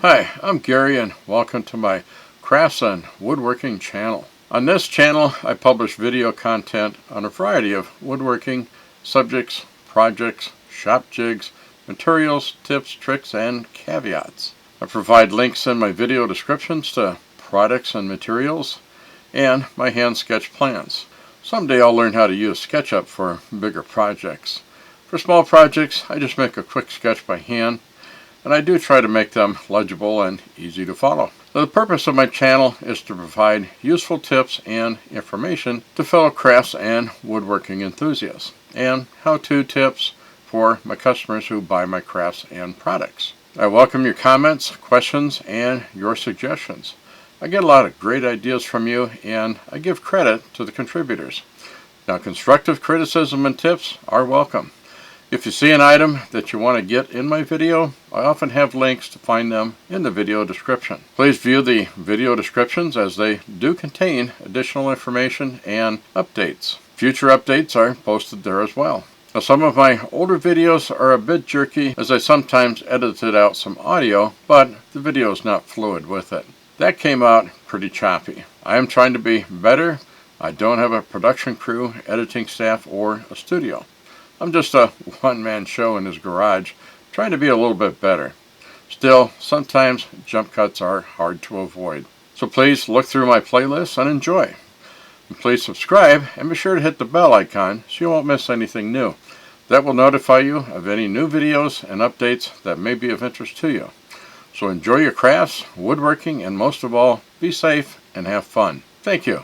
Hi, I'm Gary and welcome to my Crafts and Woodworking channel. On this channel I publish video content on a variety of woodworking subjects, projects, shop jigs, materials, tips, tricks, and caveats. I provide links in my video descriptions to products and materials and my hand sketch plans. Someday I'll learn how to use SketchUp for bigger projects. For small projects I just make a quick sketch by hand, and I do try to make them legible and easy to follow. So the purpose of my channel is to provide useful tips and information to fellow crafts and woodworking enthusiasts, and how-to tips for my customers who buy my crafts and products. I welcome your comments, questions, and your suggestions. I get a lot of great ideas from you, and I give credit to the contributors. Now, constructive criticism and tips are welcome. If you see an item that you want to get in my video, I often have links to find them in the video description. Please view the video descriptions as they do contain additional information and updates. Future updates are posted there as well. Now, some of my older videos are a bit jerky as I sometimes edited out some audio, but the video is not fluid with it. That came out pretty choppy. I am trying to be better. I don't have a production crew, editing staff, or a studio. I'm just a one-man show in his garage, trying to be a little bit better. Still, sometimes jump cuts are hard to avoid. So please look through my playlists and enjoy. And please subscribe and be sure to hit the bell icon so you won't miss anything new. That will notify you of any new videos and updates that may be of interest to you. So enjoy your crafts, woodworking, and most of all, be safe and have fun. Thank you.